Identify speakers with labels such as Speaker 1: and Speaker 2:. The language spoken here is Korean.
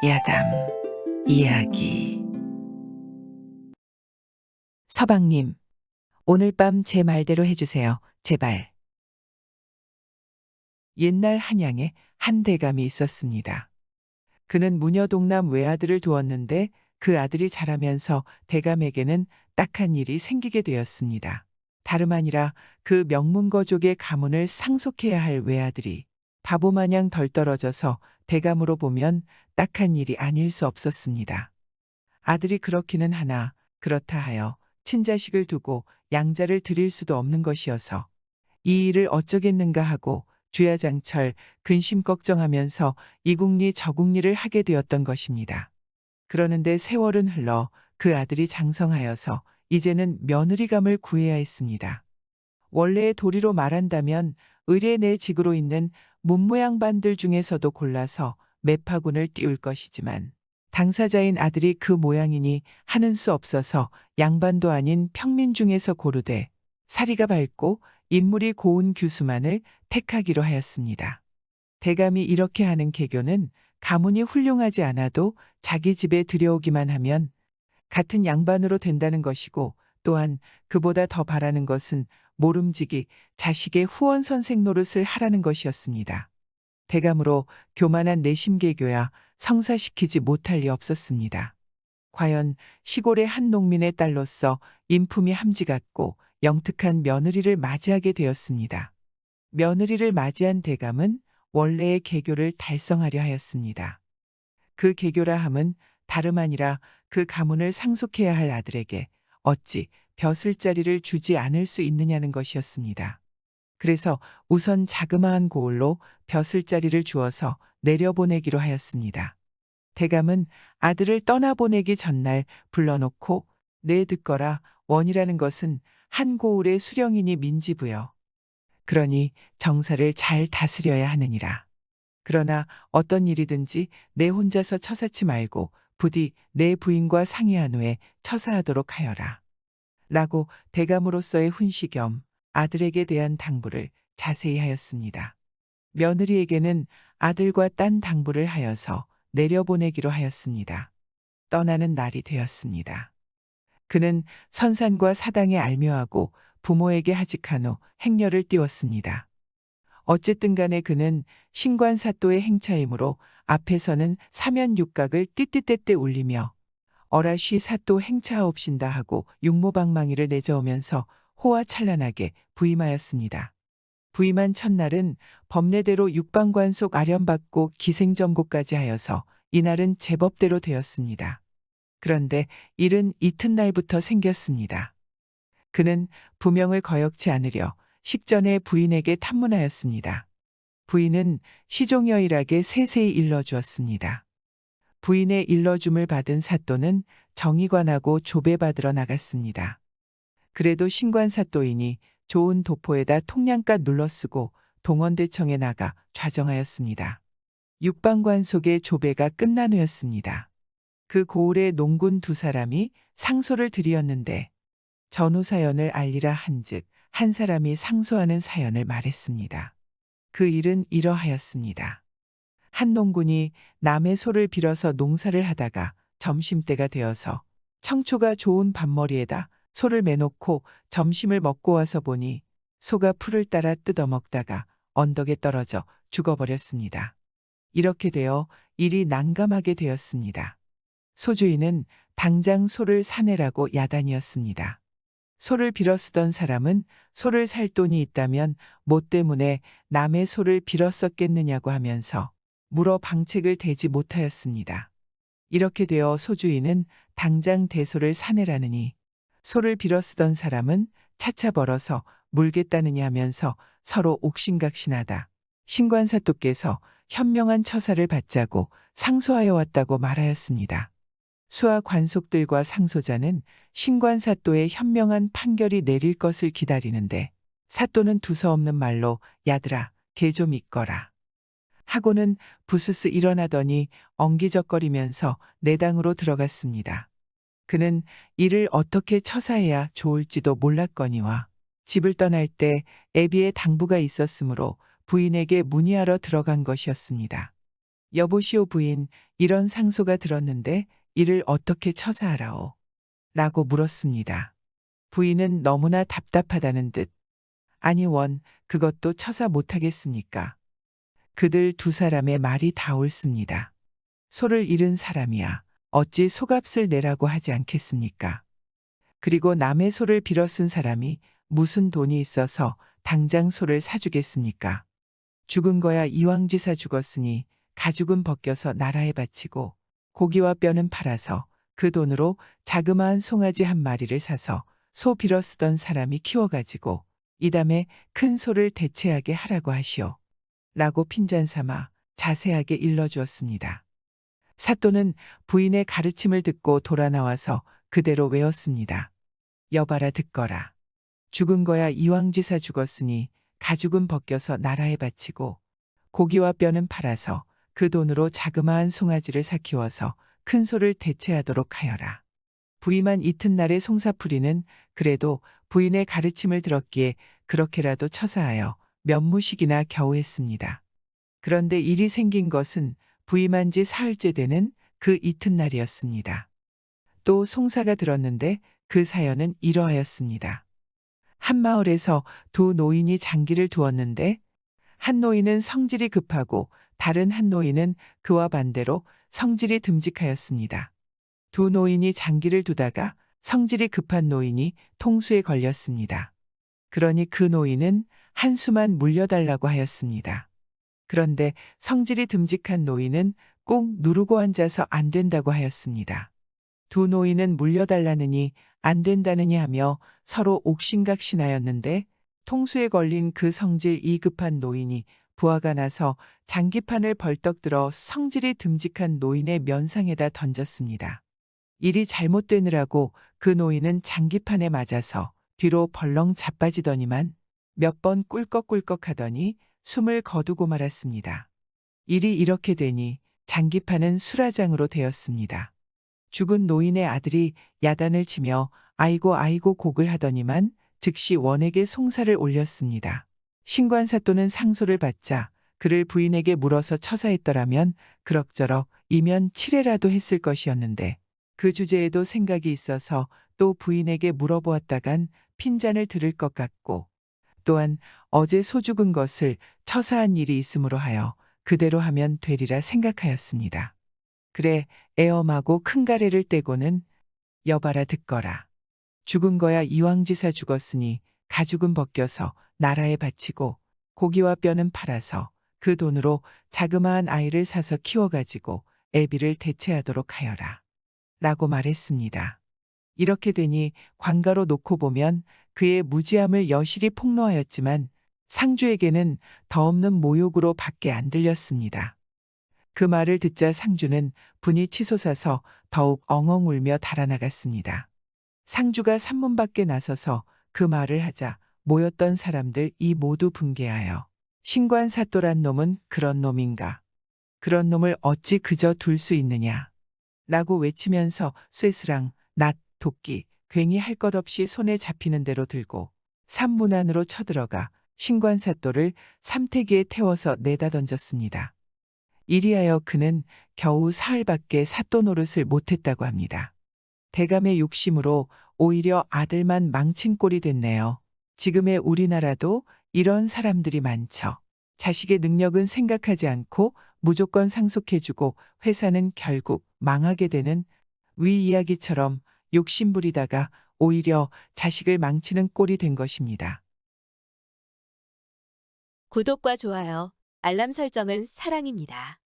Speaker 1: 야담 이야기.
Speaker 2: 서방님, 오늘 밤 제 말대로 해주세요. 제발. 옛날 한양에 한 대감이 있었습니다. 그는 무녀동남 외아들을 두었는데 그 아들이 자라면서 대감에게는 딱한 일이 생기게 되었습니다. 다름 아니라 그 명문거족의 가문을 상속해야 할 외아들이 바보마냥 덜 떨어져서 대감으로 보면 딱한 일이 아닐 수 없었습니다. 아들이 그렇기는 하나 그렇다 하여 친자식을 두고 양자를 드릴 수도 없는 것이어서 이 일을 어쩌겠는가 하고 주야장철 근심 걱정하면서 이국리 저국리를 하게 되었던 것입니다. 그러는데 세월은 흘러 그 아들이 장성하여서 이제는 며느리감을 구해야 했습니다. 원래의 도리로 말한다면 의례 내 직으로 있는 문무양반들 중에서도 골라서 매파군을 띄울 것이지만 당사자인 아들이 그 모양이니 하는 수 없어서 양반도 아닌 평민 중에서 고르되 사리가 밝고 인물이 고운 규수만을 택하기로 하였습니다. 대감이 이렇게 하는 계교는 가문이 훌륭하지 않아도 자기 집에 들여오기만 하면 같은 양반으로 된다는 것이고, 또한 그보다 더 바라는 것은 모름지기 자식의 후원 선생 노릇을 하라는 것이었습니다. 대감으로 교만한 내심계교야 성사시키지 못할 리 없었습니다. 과연 시골의 한 농민의 딸로서 인품이 함지 같고 영특한 며느리를 맞이하게 되었습니다. 며느리를 맞이한 대감은 원래의 계교를 달성하려 하였습니다. 그 계교라 함은 다름 아니라 그 가문을 상속해야 할 아들에게 어찌 벼슬자리를 주지 않을 수 있느냐는 것이었습니다. 그래서 우선 자그마한 고을로 벼슬자리를 주어서 내려보내기로 하였습니다. 대감은 아들을 떠나보내기 전날 불러놓고 내 듣거라, 원이라는 것은 한 고을의 수령이니 민지부여. 그러니 정사를 잘 다스려야 하느니라. 그러나 어떤 일이든지 내 혼자서 처사치 말고 부디 내 부인과 상의한 후에 처사하도록 하여라. 라고 대감으로서의 훈시 겸 아들에게 대한 당부를 자세히 하였습니다. 며느리에게는 아들과 딴 당부를 하여서 내려보내기로 하였습니다. 떠나는 날이 되었습니다. 그는 선산과 사당에 알묘하고 부모에게 하직한 후 행렬을 띄웠습니다. 어쨌든 간에 그는 신관사또의 행차이므로 앞에서는 사면육각을 띠띠떼떼 울리며 어라쉬 사또 행차하옵신다 하고 육모방망이를 내저으면서 호화찬란하게 부임하였습니다. 부임한 첫날은 법례대로 육방관속 아련받고 기생점고까지 하여서 이날은 제법대로 되었습니다. 그런데 일은 이튿날부터 생겼습니다. 그는 부명을 거역치 않으려 식전에 부인에게 탐문하였습니다. 부인은 시종여일하게 세세히 일러주었습니다. 부인의 일러줌을 받은 사또는 정의관하고 조배받으러 나갔습니다. 그래도 신관사또이니 좋은 도포에다 통량갓 눌러쓰고 동원대청에 나가 좌정하였습니다. 육방관속의 조배가 끝난 후였습니다. 그 고을의 농군 두 사람이 상소를 드리었는데 전후 사연을 알리라 한즉 한 사람이 상소하는 사연을 말했습니다. 그 일은 이러하였습니다. 한 농군이 남의 소를 빌어서 농사를 하다가 점심때가 되어서 청초가 좋은 밥머리에다 소를 매놓고 점심을 먹고 와서 보니 소가 풀을 따라 뜯어먹다가 언덕에 떨어져 죽어버렸습니다. 이렇게 되어 일이 난감하게 되었습니다. 소주인은 당장 소를 사내라고 야단이었습니다. 소를 빌어 쓰던 사람은 소를 살 돈이 있다면 뭐 때문에 남의 소를 빌어 썼겠느냐고 하면서 물어 방책을 대지 못하였습니다. 이렇게 되어 소주인은 당장 대소를 사내라느니 소를 빌어 쓰던 사람은 차차 벌어서 물겠다느냐 하면서 서로 옥신각신하다 신관사또께서 현명한 처사를 받자고 상소하여 왔다고 말하였습니다. 수하 관속들과 상소자는 신관사또의 현명한 판결이 내릴 것을 기다리는데 사또는 두서없는 말로 야들아 개 좀 있거라 하고는 부스스 일어나더니 엉기적거리면서 내당으로 들어갔습니다. 그는 이를 어떻게 처사해야 좋을지도 몰랐거니와 집을 떠날 때 애비의 당부가 있었으므로 부인에게 문의하러 들어간 것이었습니다. 여보시오 부인, 이런 상소가 들었는데 이를 어떻게 처사하라오? 라고 물었습니다. 부인은 너무나 답답하다는 듯, 아니 원, 그것도 처사 못하겠습니까? 그들 두 사람의 말이 다 옳습니다. 소를 잃은 사람이야 어찌 소값을 내라고 하지 않겠습니까? 그리고 남의 소를 빌어 쓴 사람이 무슨 돈이 있어서 당장 소를 사주겠습니까? 죽은 거야 이왕지사 죽었으니 가죽은 벗겨서 나라에 바치고 고기와 뼈는 팔아서 그 돈으로 자그마한 송아지 한 마리를 사서 소 빌어 쓰던 사람이 키워가지고 이담에 큰 소를 대체하게 하라고 하시오. 라고 핀잔 삼아 자세하게 일러주었습니다. 사또는 부인의 가르침을 듣고 돌아 나와서 그대로 외웠습니다. 여봐라 듣거라. 죽은 거야 이왕지사 죽었으니 가죽은 벗겨서 나라에 바치고 고기와 뼈는 팔아서 그 돈으로 자그마한 송아지를 사 키워서 큰 소를 대체하도록 하여라. 부임한 이튿날의 송사풀이는 그래도 부인의 가르침을 들었기에 그렇게라도 처사하여 면무식이나 겨우 했습니다. 그런데 일이 생긴 것은 부임한 지 사흘째 되는 그 이튿날이었습니다. 또 송사가 들었는데 그 사연은 이러하였습니다. 한 마을에서 두 노인이 장기를 두었는데 한 노인은 성질이 급하고 다른 한 노인은 그와 반대로 성질이 듬직하였습니다. 두 노인이 장기를 두다가 성질이 급한 노인이 통수에 걸렸습니다. 그러니 그 노인은 한 수만 물려달라고 하였습니다. 그런데 성질이 듬직한 노인은 꾹 누르고 앉아서 안 된다고 하였습니다. 두 노인은 물려달라느니 안 된다느니 하며 서로 옥신각신하였는데 통수에 걸린 그 성질 이 급한 노인이 부하가 나서 장기판을 벌떡 들어 성질이 듬직한 노인의 면상에다 던졌습니다. 일이 잘못되느라고 그 노인은 장기판에 맞아서 뒤로 벌렁 자빠지더니만 몇 번 꿀꺽꿀꺽 하더니 숨을 거두고 말았습니다. 일이 이렇게 되니 장기판은 수라장으로 되었습니다. 죽은 노인의 아들이 야단을 치며 아이고 아이고 곡을 하더니만 즉시 원에게 송사를 올렸습니다. 신관사또는 상소를 받자 그를 부인에게 물어서 처사했더라면 그럭저럭 이면 칠해라도 했을 것이었는데 그 주제에도 생각이 있어서 또 부인에게 물어보았다간 핀잔을 들을 것 같고 또한 어제 소 죽은 것을 처사한 일이 있으므로 하여 그대로 하면 되리라 생각하였습니다. 그래 애엄하고 큰 가래를 떼고는 여봐라 듣거라. 죽은 거야 이왕지사 죽었으니 가죽은 벗겨서 나라에 바치고 고기와 뼈는 팔아서 그 돈으로 자그마한 아이를 사서 키워가지고 애비를 대체하도록 하여라. 라고 말했습니다. 이렇게 되니 관가로 놓고 보면 그의 무지함을 여실히 폭로하였지만 상주에게는 더없는 모욕으로 밖에 안 들렸습니다. 그 말을 듣자 상주는 분이 치솟아서 더욱 엉엉 울며 달아나갔습니다. 상주가 산문 밖에 나서서 그 말을 하자 모였던 사람들 이 모두 분개하여 신관사또란 놈은 그런 놈인가? 그런 놈을 어찌 그저 둘 수 있느냐? 라고 외치면서 쇠스랑, 낫, 도끼, 괜히 할 것 없이 손에 잡히는 대로 들고 산문 안으로 쳐들어가 신관사또를 삼태기에 태워서 내다 던졌습니다. 이리하여 그는 겨우 사흘밖에 사또 노릇을 못했다고 합니다. 대감의 욕심으로 오히려 아들만 망친 꼴이 됐네요. 지금의 우리나라도 이런 사람들이 많죠. 자식의 능력은 생각하지 않고 무조건 상속해주고 회사는 결국 망하게 되는 위 이야기처럼 욕심부리다가 오히려 자식을 망치는 꼴이 된 것입니다.
Speaker 3: 구독과 좋아요, 알람 설정은 사랑입니다.